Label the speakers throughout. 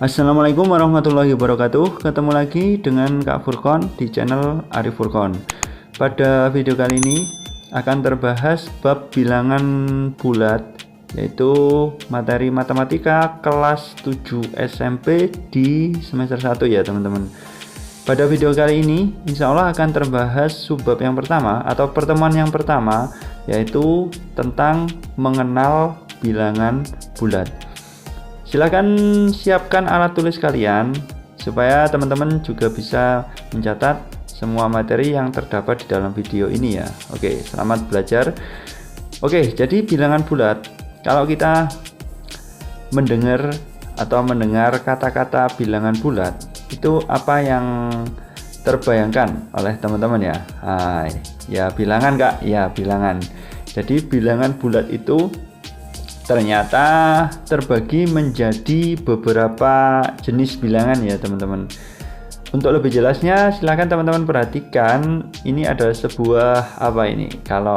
Speaker 1: Assalamualaikum warahmatullahi wabarakatuh. Ketemu lagi dengan Kak Furkon di channel Arif Furkon. Pada video kali ini akan terbahas bab bilangan bulat, yaitu materi matematika kelas 7 SMP di semester 1 ya teman-teman. Pada video kali ini insya Allah akan terbahas subbab yang pertama atau pertemuan yang pertama, yaitu tentang mengenal bilangan bulat. Silakan siapkan alat tulis kalian supaya teman-teman juga bisa mencatat semua materi yang terdapat di dalam video ini ya. Oke, selamat belajar. Oke, jadi bilangan bulat. Kalau kita mendengar kata-kata bilangan bulat, itu apa yang terbayangkan oleh teman-teman ya? Ya bilangan Kak, ya bilangan. Jadi bilangan bulat itu ternyata terbagi menjadi beberapa jenis bilangan ya teman-teman. Untuk lebih jelasnya silahkan teman-teman perhatikan, ini ada sebuah apa ini, kalau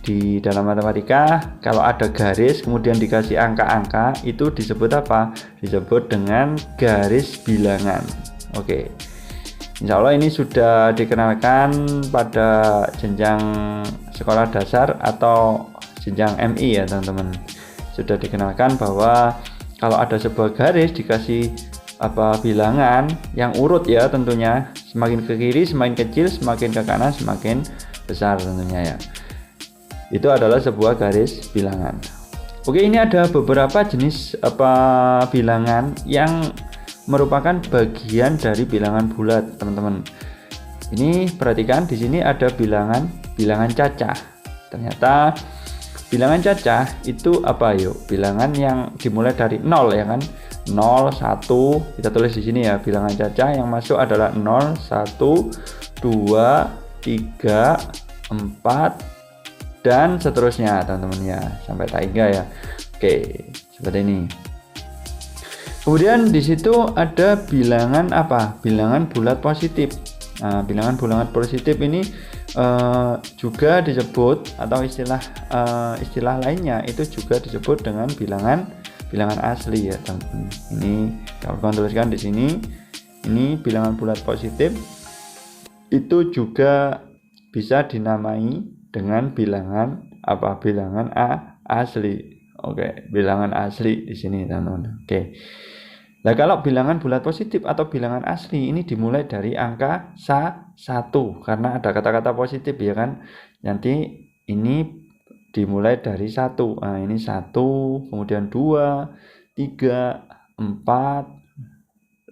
Speaker 1: di dalam matematika kalau ada garis kemudian dikasih angka-angka itu disebut apa? Disebut dengan garis bilangan. Oke, insya Allah ini sudah dikenalkan pada jenjang sekolah dasar atau jenjang MI ya teman-teman. Sudah dikenalkan bahwa kalau ada sebuah garis dikasih bilangan yang urut ya tentunya, semakin ke kiri semakin kecil, semakin ke kanan semakin besar tentunya ya. Itu adalah sebuah garis bilangan. Oke, ini ada beberapa jenis bilangan yang merupakan bagian dari bilangan bulat teman-teman. Ini perhatikan, di sini ada bilangan cacah. Ternyata bilangan cacah itu apa yuk? Bilangan yang dimulai dari 0 ya kan? 0, 1, kita tulis di sini ya. Bilangan cacah yang masuk adalah 0, 1, 2, 3, 4 dan seterusnya teman-teman ya, sampai tak hingga ya. Oke, seperti ini. Kemudian di situ ada bilangan apa? Bilangan bulat positif. Nah, bilangan bulat positif ini juga disebut atau istilah lainnya itu juga disebut dengan bilangan asli ya teman-teman. Ini kalau kalian tuliskan di sini, ini bilangan bulat positif itu juga bisa dinamai dengan bilangan asli. Oke, bilangan asli di sini teman-teman. Oke. Nah, kalau bilangan bulat positif atau bilangan asli ini dimulai dari angka 1 karena ada kata-kata positif ya kan. Nanti ini dimulai dari 1. Nah, ini 1, kemudian 2, 3, 4,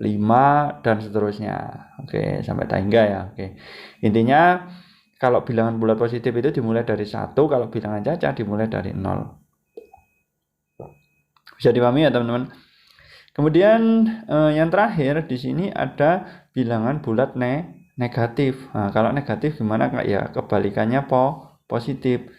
Speaker 1: 5 dan seterusnya. Oke, sampai tak hingga ya. Oke. Intinya kalau bilangan bulat positif itu dimulai dari 1, kalau bilangan cacah dimulai dari 0. Bisa dipahami ya teman-teman? Kemudian yang terakhir di sini ada bilangan bulat negatif. Nah, kalau negatif gimana Kak? Ya kebalikannya positif.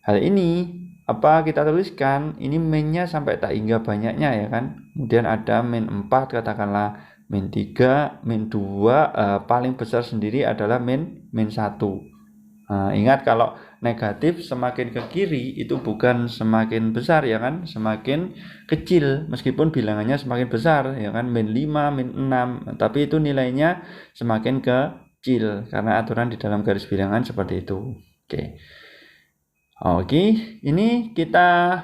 Speaker 1: Hal ini kita tuliskan, ini min-nya sampai tak hingga banyaknya ya kan. Kemudian ada min 4, katakanlah min 3, min 2, paling besar sendiri adalah min 1. Ingat kalau negatif semakin ke kiri itu bukan semakin besar ya kan, semakin kecil meskipun bilangannya semakin besar ya kan, min 5, min 6, tapi itu nilainya semakin kecil karena aturan di dalam garis bilangan seperti itu. Oke, ini kita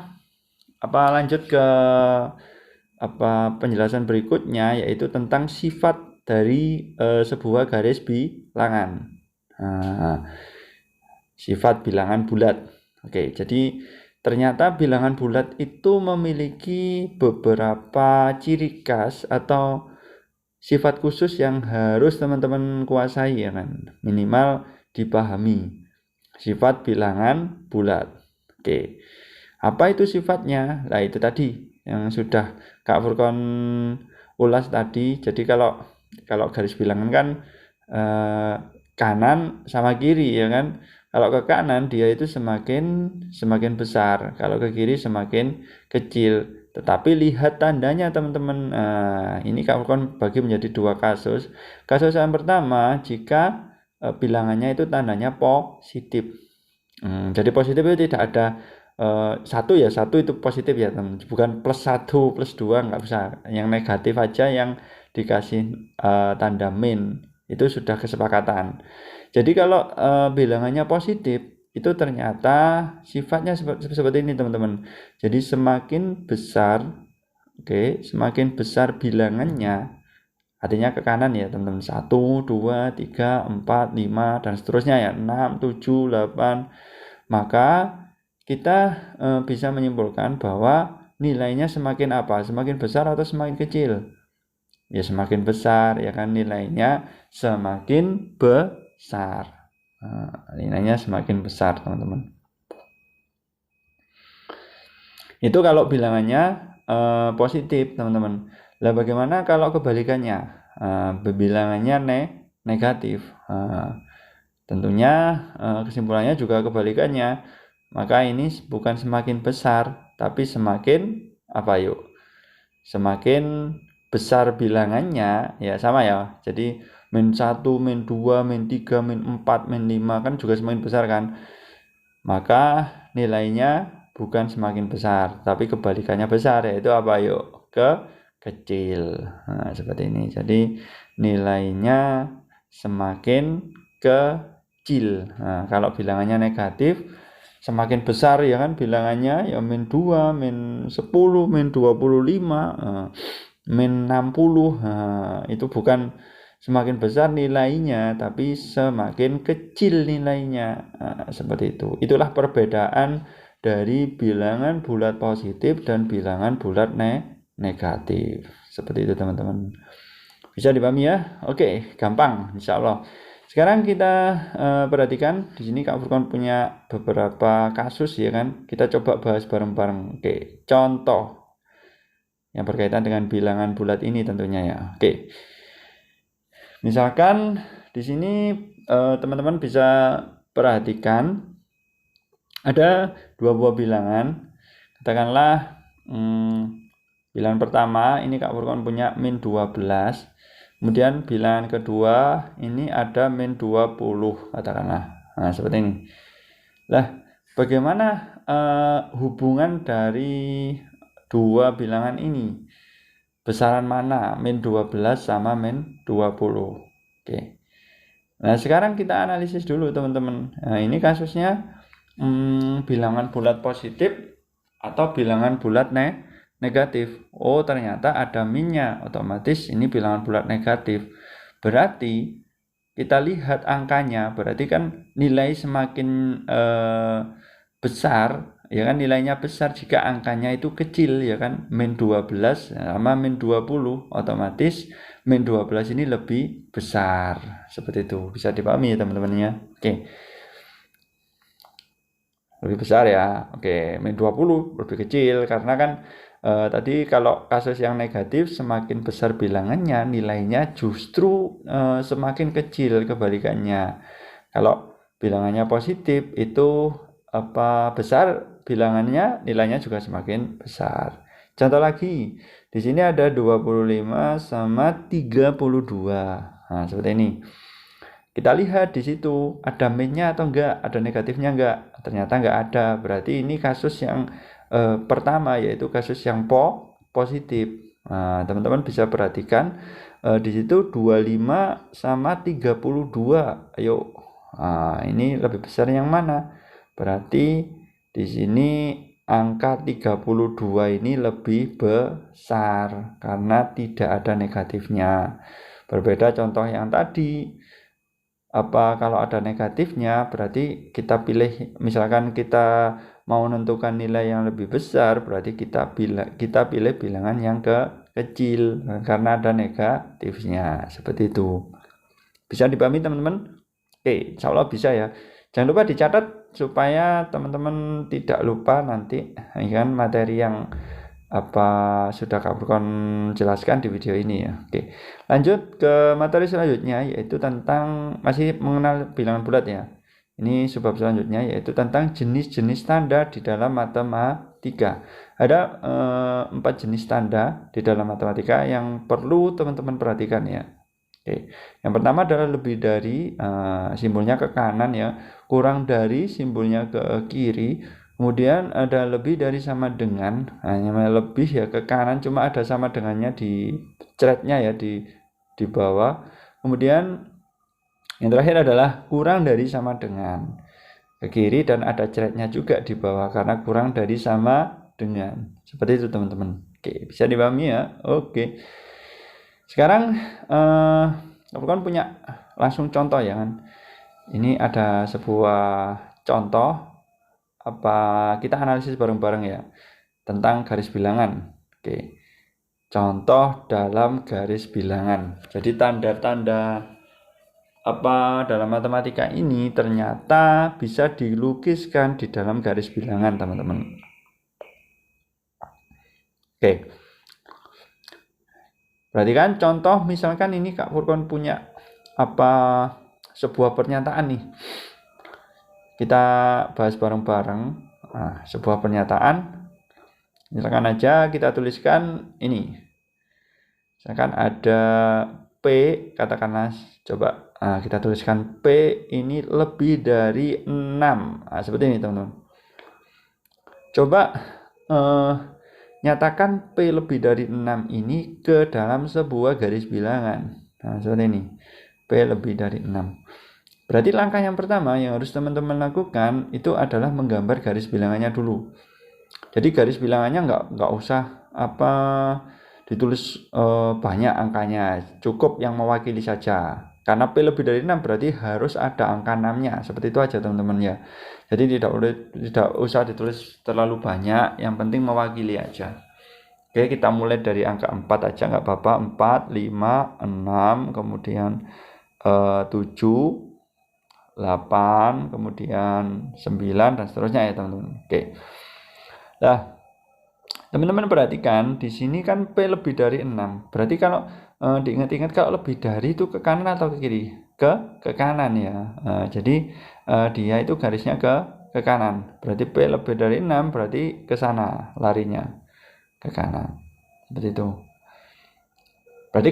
Speaker 1: lanjut ke penjelasan berikutnya, yaitu tentang sifat dari sebuah garis bilangan. Sifat bilangan bulat. Oke, jadi ternyata bilangan bulat itu memiliki beberapa ciri khas atau sifat khusus yang harus teman-teman kuasai ya kan, minimal dipahami. Sifat bilangan bulat. Oke, apa itu sifatnya? Nah, itu tadi yang sudah Kak Furkon ulas tadi. Jadi kalau garis bilangan kan kanan sama kiri ya kan. Kalau ke kanan dia itu semakin besar, kalau ke kiri semakin kecil. Tetapi lihat tandanya teman-teman. Ini kamu bagi menjadi 2 kasus. Kasus yang pertama, jika bilangannya itu tandanya positif. Jadi positif itu tidak ada 1 ya, 1 itu positif ya teman, bukan plus 1 plus 2 nggak bisa, yang negatif aja yang dikasih tanda min, itu sudah kesepakatan. Jadi kalau bilangannya positif itu ternyata sifatnya seperti ini teman-teman. Jadi semakin besar, semakin besar bilangannya, artinya ke kanan ya teman-teman, 1, 2, 3, 4, 5 dan seterusnya ya, 6, 7, 8, maka kita bisa menyimpulkan bahwa nilainya semakin apa? Semakin besar atau semakin kecil? Ya semakin besar ya kan, nilainya semakin besar. Nilainya semakin besar teman-teman. Itu kalau bilangannya positif teman-teman. Lah bagaimana kalau kebalikannya? Bilangannya negatif. Tentunya kesimpulannya juga kebalikannya. Maka ini bukan semakin besar, tapi semakin apa yuk? Semakin besar bilangannya, ya sama ya. Jadi min 1, min 2, min 3, min 4, min 5 kan juga semakin besar kan. Maka nilainya bukan semakin besar, tapi kebalikannya besar, yaitu apa yuk? Kecil. Nah, seperti ini. Jadi nilainya semakin kecil. Nah, kalau bilangannya negatif, semakin besar ya kan bilangannya, ya min 2, min 10, min 25, min 60. Itu bukan semakin besar nilainya, tapi semakin kecil nilainya. Seperti itu. Itulah perbedaan dari bilangan bulat positif dan bilangan bulat negatif. Seperti itu teman-teman. Bisa dipahami ya? Oke, gampang insya Allah. Sekarang kita perhatikan di sini Kak Furqan punya beberapa kasus ya kan. Kita coba bahas bareng-bareng. Oke, contoh yang berkaitan dengan bilangan bulat ini tentunya ya. Oke. Misalkan di sini teman-teman bisa perhatikan ada 2 buah bilangan. Katakanlah bilangan pertama ini Kak Furqan punya min 12. Kemudian bilangan kedua ini ada min 20 katakanlah. Nah, seperti ini. Lah, bagaimana hubungan dari 2 bilangan ini? Besaran mana? Min 12 sama min 20. Oke. Nah, sekarang kita analisis dulu teman-teman. Nah, ini kasusnya bilangan bulat positif atau bilangan bulat negatif. Oh, ternyata ada minnya, otomatis ini bilangan bulat negatif. Berarti kita lihat angkanya, berarti kan nilai semakin besar ya kan, nilainya besar jika angkanya itu kecil ya kan. Min 12 sama min 20, otomatis min 12 ini lebih besar. Seperti itu, bisa dipahami ya teman-temannya. Oke, lebih besar ya. Oke, min 20 lebih kecil karena kan tadi kalau kasus yang negatif semakin besar bilangannya, nilainya justru semakin kecil kebalikannya. Kalau bilangannya positif itu besar bilangannya, nilainya juga semakin besar. Contoh lagi, di sini ada 25 sama 32. Nah, seperti ini. Kita lihat di situ ada minnya atau enggak, ada negatifnya enggak. Ternyata enggak ada. Berarti ini kasus yang pertama, yaitu kasus yang positif. Nah, teman-teman bisa perhatikan di situ 25 sama 32. Ayo, ini lebih besar yang mana? Berarti di sini angka 32 ini lebih besar karena tidak ada negatifnya. Berbeda contoh yang tadi. Kalau ada negatifnya berarti kita pilih, misalkan kita mau menentukan nilai yang lebih besar, berarti kita pilih bilangan yang kecil karena ada negatifnya. Seperti itu. Bisa dipahami teman-teman? Oke, insya Allah bisa ya. Jangan lupa dicatat supaya teman-teman tidak lupa nanti kan materi yang sudah Kak Furqan jelaskan di video ini ya. Oke, lanjut ke materi selanjutnya, yaitu tentang masih mengenal bilangan bulat ya. Ini subbab selanjutnya, yaitu tentang jenis-jenis tanda di dalam matematika. Ada 4 jenis tanda di dalam matematika yang perlu teman-teman perhatikan ya. Oke, yang pertama adalah lebih dari, simbolnya ke kanan ya, kurang dari simbolnya ke kiri, Kemudian ada lebih dari sama dengan, hanya lebih ya ke kanan, cuma ada sama dengannya di threadnya ya di bawah. Kemudian yang terakhir adalah kurang dari sama dengan ke kiri, dan ada threadnya juga di bawah karena kurang dari sama dengan. Seperti itu teman-teman. Oke, bisa dipahami ya. Oke. Sekarang Capricorn punya langsung contoh ya kan. Ini ada sebuah contoh, apa kita analisis bareng-bareng ya tentang garis bilangan. Oke. Contoh dalam garis bilangan. Jadi tanda-tanda apa dalam matematika ini ternyata bisa dilukiskan di dalam garis bilangan, teman-teman. Oke. Perhatikan contoh, misalkan ini Kak Furkon punya apa sebuah pernyataan nih. Kita bahas bareng-bareng. Nah, sebuah pernyataan. Misalkan aja kita tuliskan ini. Misalkan ada P, katakanlah coba kita tuliskan P ini lebih dari 6. Nah, seperti ini teman-teman. Coba nyatakan P lebih dari 6 ini ke dalam sebuah garis bilangan. Nah, seperti ini. P lebih dari 6. Berarti langkah yang pertama yang harus teman-teman lakukan itu adalah menggambar garis bilangannya dulu. Jadi garis bilangannya nggak usah apa ditulis banyak angkanya, cukup yang mewakili saja. Karena P lebih dari 6 berarti harus ada angka 6-nya. Seperti itu aja teman-teman ya. Jadi tidak usah ditulis terlalu banyak, yang penting mewakili aja. Oke, kita mulai dari angka 4 aja nggak apa-apa. 4, 5, 6, kemudian 7, 8, kemudian 9 dan seterusnya ya teman-teman. Oke. Nah, teman-teman perhatikan di sini kan P lebih dari 6. Berarti kalau diingat-ingat kalau lebih dari itu ke kanan atau ke kiri? Ke kanan ya. Jadi dia itu garisnya ke kanan. Berarti P lebih dari 6 berarti ke sana larinya, ke kanan. Seperti itu. Berarti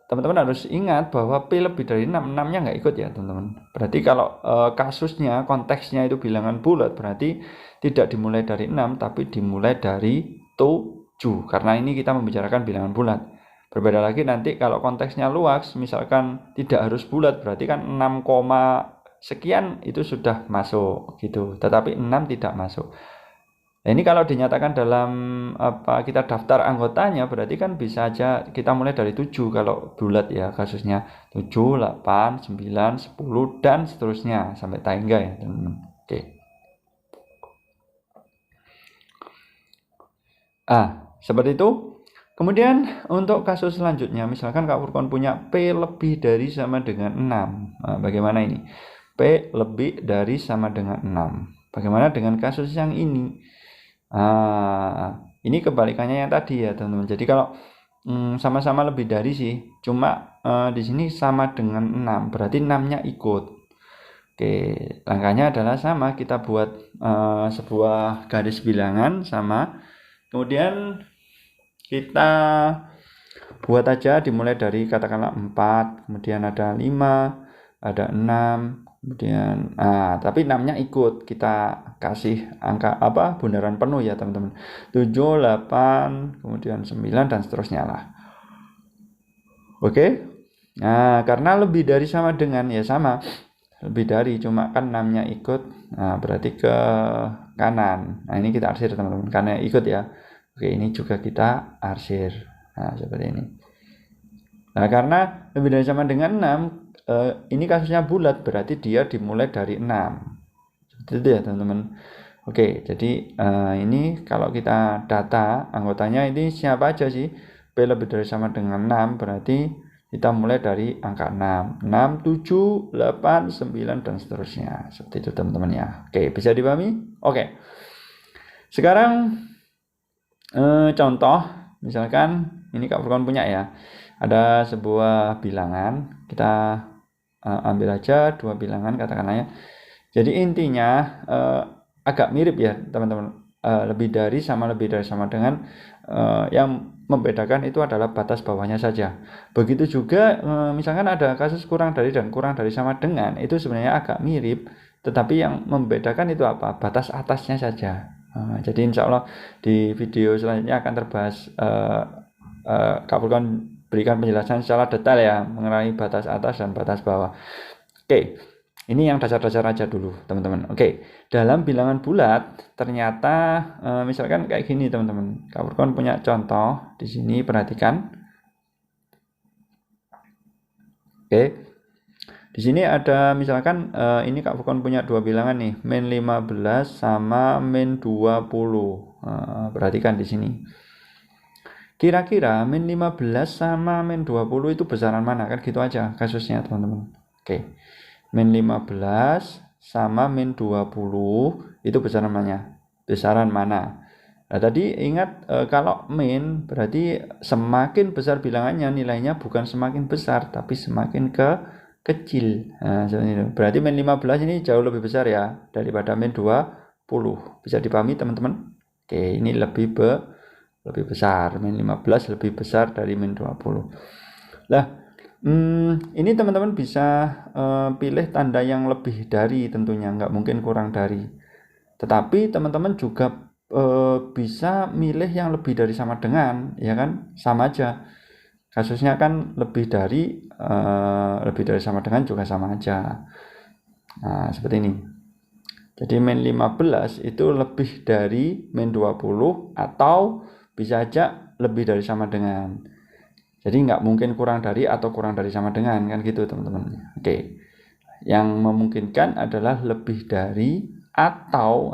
Speaker 1: teman-teman harus ingat bahwa P lebih dari 6, 6-nya nggak ikut ya teman-teman. Berarti kalau kasusnya, konteksnya itu bilangan bulat, berarti tidak dimulai dari 6 tapi dimulai dari 7, karena ini kita membicarakan bilangan bulat. Berbeda lagi nanti kalau konteksnya luas, misalkan tidak harus bulat, berarti kan 6, sekian itu sudah masuk gitu, tetapi 6 tidak masuk. Nah, ini kalau dinyatakan dalam apa kita daftar anggotanya, berarti kan bisa aja kita mulai dari 7 kalau bulat ya kasusnya. 7, 8, 9, 10 dan seterusnya sampai tangga ya teman-teman. Oke. Seperti itu. Kemudian untuk kasus selanjutnya, misalkan Kak Furkon punya P lebih dari sama dengan 6. Bagaimana ini? P lebih dari sama dengan 6. Bagaimana dengan kasus yang ini? Ini kebalikannya yang tadi ya teman-teman. Jadi kalau sama-sama lebih dari sih, cuma di sini sama dengan 6, berarti 6-nya ikut. Oke, langkahnya adalah sama, kita buat sebuah garis bilangan sama, kemudian kita buat aja dimulai dari katakanlah 4, kemudian ada 5, ada 6, kemudian tapi 6-nya ikut, kita kasih angka apa bundaran penuh ya teman-teman. 7, 8, kemudian 9 dan seterusnya lah. Oke. Nah, karena lebih dari sama dengan ya sama, lebih dari cuma kan 6-nya ikut. Nah, berarti ke kanan. Nah, ini kita arsir teman-teman karena ikut ya. Oke, ini juga kita arsir. Nah, seperti ini. Nah, karena lebih dari sama dengan 6, ini kasusnya bulat, berarti dia dimulai dari 6. Seperti itu ya teman-teman. Oke, jadi ini kalau kita data anggotanya ini siapa aja sih? P lebih dari sama dengan 6, berarti kita mulai dari angka 6. 6, 7, 8, 9 dan seterusnya. Seperti itu teman-teman ya. Oke, bisa dipahami? Oke. Sekarang contoh, misalkan ini Kak Furkon punya ya, ada sebuah bilangan, kita ambil aja 2 bilangan katakanlah ya. Jadi intinya agak mirip ya teman-teman, lebih dari sama dengan yang membedakan itu adalah batas bawahnya saja. Begitu juga misalkan ada kasus kurang dari dan kurang dari sama dengan, itu sebenarnya agak mirip, tetapi yang membedakan itu apa? Batas atasnya saja. Jadi insya Allah di video selanjutnya akan terbahas, Kak Furqon berikan penjelasan secara detail ya mengenai batas atas dan batas bawah. Oke, ini yang dasar-dasar aja dulu teman-teman. Oke, dalam bilangan bulat ternyata misalkan kayak gini teman-teman. Kak Furqon punya contoh di sini, perhatikan. Oke. Di sini ada misalkan ini Kak Furqon punya dua bilangan nih, min 15 sama min 20. Perhatikan di sini. Kira-kira min 15 sama min 20 itu besaran mana? Kan gitu aja kasusnya, teman-teman. Oke. Min 15 sama min 20 itu besaran mana? Besaran mana? Nah, tadi ingat kalau min berarti semakin besar bilangannya nilainya bukan semakin besar tapi semakin kecil. Nah, seperti itu. Berarti min 15 ini jauh lebih besar ya daripada min 20. Bisa dipahami teman-teman? Oke, ini lebih besar. Min 15 lebih besar dari min 20. Lah, ini teman-teman bisa pilih tanda yang lebih dari, tentunya nggak mungkin kurang dari. Tetapi teman-teman juga bisa milih yang lebih dari sama dengan, ya kan? Sama aja. Kasusnya kan lebih dari sama dengan juga sama aja. Nah, seperti ini. Jadi min 15 itu lebih dari min 20 atau bisa aja lebih dari sama dengan. Jadi nggak mungkin kurang dari atau kurang dari sama dengan, kan gitu teman-teman. Oke. Yang memungkinkan adalah lebih dari atau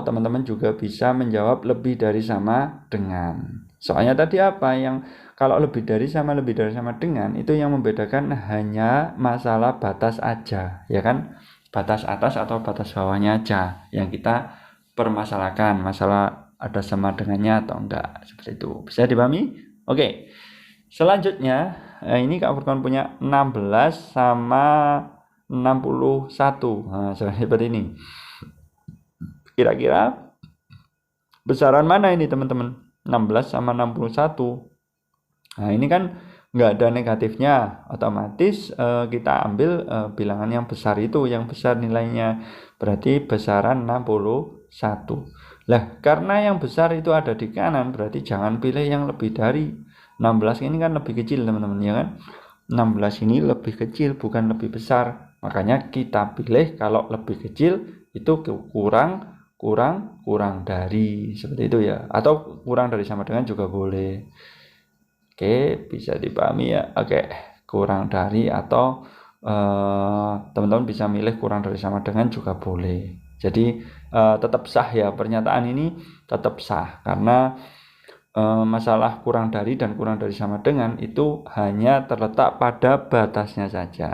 Speaker 1: teman-teman juga bisa menjawab lebih dari sama dengan. Soalnya tadi apa yang kalau lebih dari sama dengan itu yang membedakan hanya masalah batas aja, ya kan? Batas atas atau batas bawahnya aja yang kita permasalahkan, masalah ada sama dengannya atau enggak, seperti itu. Bisa dipahami? Oke. Selanjutnya, ini Kak Furqon punya 16 sama 61. Nah, seperti ini. Kira-kira besaran mana ini teman-teman? 16 sama 61. Nah, ini kan nggak ada negatifnya, otomatis kita ambil bilangan yang besar itu, yang besar nilainya, berarti besaran 61. Lah, karena yang besar itu ada di kanan, berarti jangan pilih yang lebih dari 16. Ini kan lebih kecil teman-teman, ya kan? 16 ini lebih kecil bukan lebih besar, makanya kita pilih kalau lebih kecil itu kurang dari, seperti itu ya, atau kurang dari sama dengan juga boleh. Oke, bisa dipahami ya. Oke, kurang dari atau teman-teman bisa milih kurang dari sama dengan juga boleh. Jadi tetap sah ya, pernyataan ini tetap sah karena masalah kurang dari dan kurang dari sama dengan itu hanya terletak pada batasnya saja.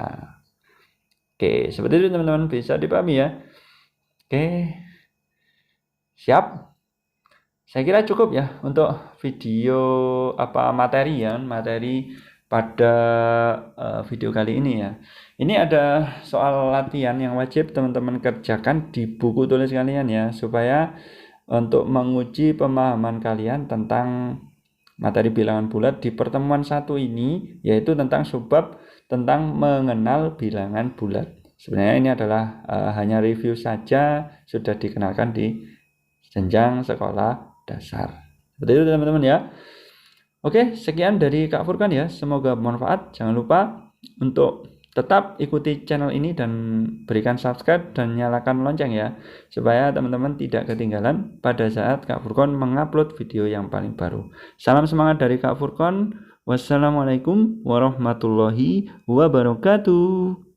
Speaker 1: Oke, seperti itu teman-teman, bisa dipahami ya. Oke. Siap? Saya kira cukup ya untuk video materi pada video kali ini ya. Ini ada soal latihan yang wajib teman-teman kerjakan di buku tulis kalian ya, supaya untuk menguji pemahaman kalian tentang materi bilangan bulat di pertemuan 1 ini, yaitu tentang subbab tentang mengenal bilangan bulat. Sebenarnya ini adalah hanya review saja, sudah dikenalkan di jenjang sekolah dasar. Seperti itu teman-teman ya. Oke, sekian dari Kak Furqon ya. Semoga bermanfaat. Jangan lupa untuk tetap ikuti channel ini dan berikan subscribe dan nyalakan lonceng ya, supaya teman-teman tidak ketinggalan pada saat Kak Furqon mengupload video yang paling baru. Salam semangat dari Kak Furqon. Wassalamualaikum warahmatullahi wabarakatuh.